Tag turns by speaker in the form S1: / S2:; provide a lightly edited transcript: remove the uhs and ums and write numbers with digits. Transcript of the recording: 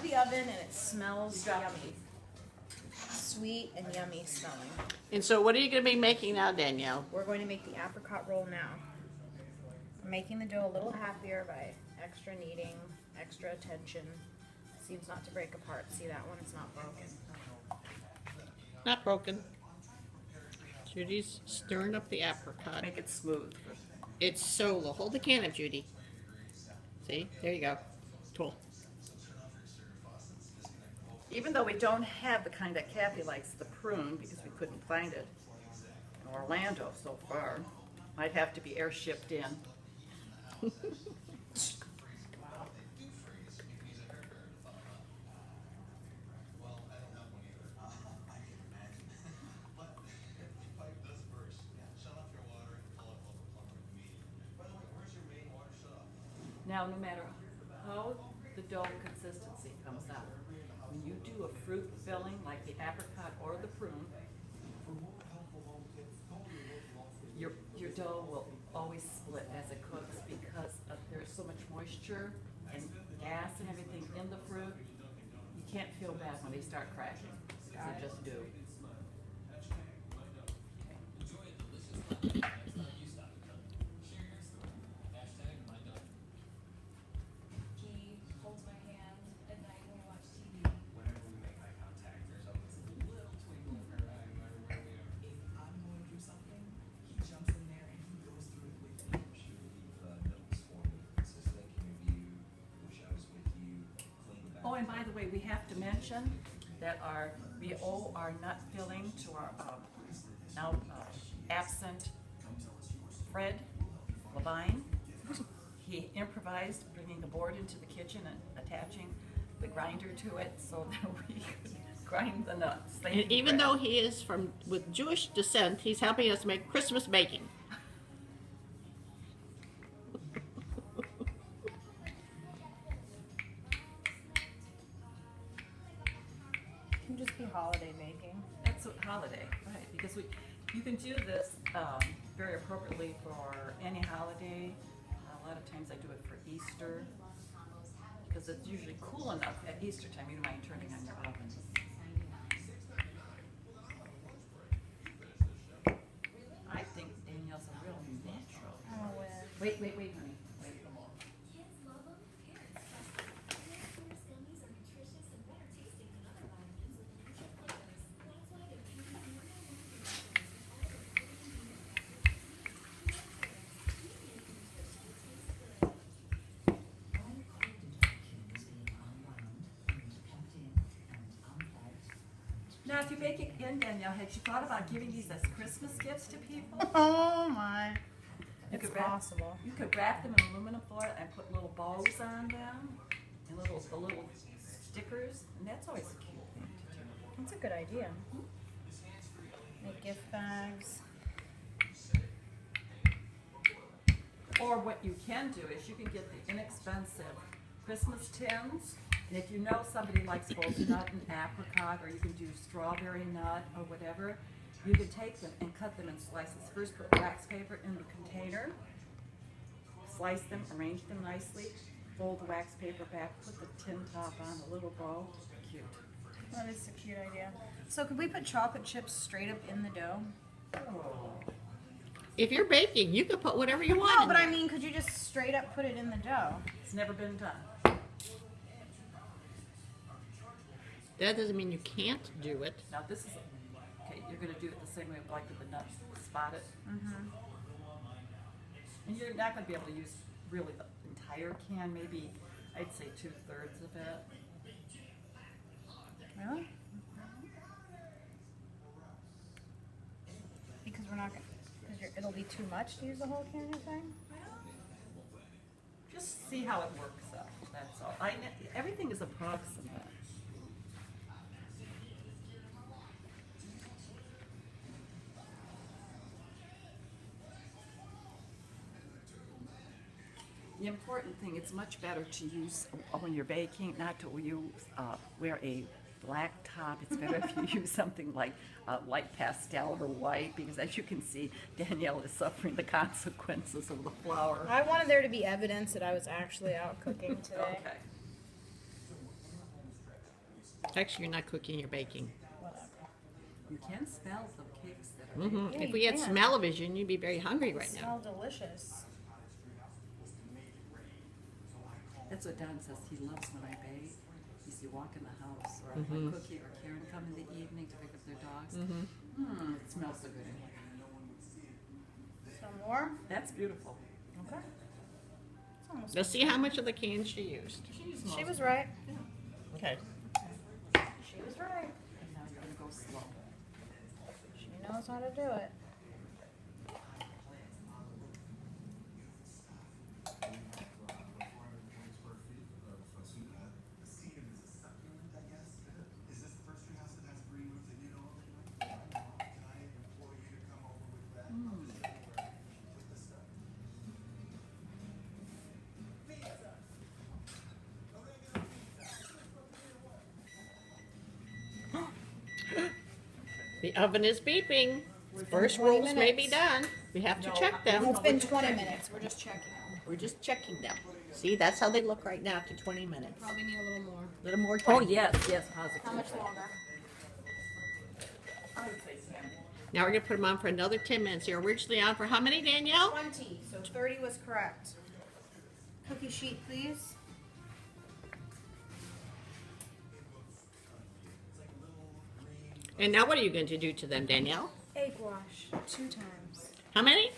S1: the oven and it smells yummy. Sweet and yummy smelling.
S2: And so what are you going to be making now, Danielle?
S1: We're going to make the apricot roll now. We're making the dough a little happier by extra kneading, extra attention. Seems not to break apart. See that one? It's not broken.
S2: Not broken. Judy's stirring up the apricot.
S3: Make it smooth.
S2: It's so low. Hold the can up, Judy. See? There you go. Cool.
S3: Even though we don't have the kind that Kathy likes, the prune, because we couldn't find it in Orlando so far. Might have to be air shipped in. Now, no matter how the dough consistency comes out, when you do a fruit filling like the apricot or the prune, your dough will always split as it cooks because there's so much moisture and gas and everything in the fruit. You can't feel bad when they start cracking, because they just do. Oh, and by the way, we have to mention that we owe our nut filling to our now absent Fred Levine. He improvised bringing the board into the kitchen and attaching the grinder to it so that we could grind the nuts.
S2: And even though he is with Jewish descent, he's helping us make Christmas baking.
S1: It can just be holiday baking.
S3: That's a holiday, right? Because you can do this very appropriately for any holiday. A lot of times I do it for Easter because it's usually cool enough at Easter time. You don't mind turning on your oven. I think Danielle's a real natural.
S1: Oh,
S3: Wait, honey. Wait. Now, if you bake it in, Danielle, had you thought about giving these as Christmas gifts to people?
S1: Oh my.
S3: You
S1: It's
S3: could wrap-
S1: possible.
S3: You could wrap them in aluminum foil and put little bows on them, and the little stickers, and that's always a cute thing to do.
S1: That's a good idea. Make gift bags.
S3: Or what you can do is you can get the inexpensive Christmas tins, and if you know somebody likes both nut and apricot, or you can do strawberry nut or whatever, you can take them and cut them in slices. First put wax paper in the container, slice them, arrange them nicely, fold the wax paper back, put the tin top on, a little bow. Cute.
S1: That is a cute idea. So could we put chocolate chips straight up in the dough?
S2: If you're baking, you can put whatever you want.
S1: No,
S2: in
S1: but I
S2: there.
S1: mean, could you just straight up put it in the dough?
S3: It's never been done.
S2: That doesn't mean you can't do it.
S3: Now this is, okay, you're gonna do it the same way like with the nuts, spot it.
S1: Mm-hmm.
S3: And you're not gonna be able to use really the entire can, maybe, I'd say 2/3 of it.
S1: Really? Because we're not gonna, because it'll be too much to use the whole can, you're saying?
S3: Just see how it works out, that's all. Everything is approximate. The important thing, it's much better to use, when you're baking, not to wear a black top. It's better if you use something like light pastel or white, because as you can see, Danielle is suffering the consequences of the flour.
S1: I wanted there to be evidence that I was actually out cooking today.
S3: Okay.
S2: Actually, you're not cooking, you're baking.
S1: Whatever.
S3: You can smell the cakes that are
S2: Hmm.
S1: Yeah,
S2: If
S1: you
S2: we had
S1: can.
S2: smell-o-vision, you'd be very hungry right now.
S1: Smell delicious.
S3: That's what Don says. He loves when I bake. He says, you walk in the house, or if my Cookie or Karen come in the evening to pick up their dogs. It smells so good in here.
S1: Some more?
S3: That's beautiful.
S1: Okay. It's almost
S2: Let's see how much of the cans she used.
S1: She was right.
S2: Okay.
S1: She was right.
S3: And now you're gonna go slow.
S1: She knows how to do it.
S2: The oven is beeping. First
S1: 20
S2: rolls may be
S1: minutes.
S2: done. We have to check them.
S1: It's been 20 minutes. We're just checking.
S2: We're just checking them. See, that's how they look right now after 20 minutes.
S1: Probably need a little more.
S2: A little more time.
S3: Oh, yes, positive.
S1: How much longer?
S3: I would say 10.
S2: Now we're going to put them on for another 10 minutes. You're originally on for how many, Danielle?
S1: 20. So 30 was correct. Cookie sheet, please.
S2: And now what are you going to do to them, Danielle?
S1: Egg wash 2 times.
S2: How many?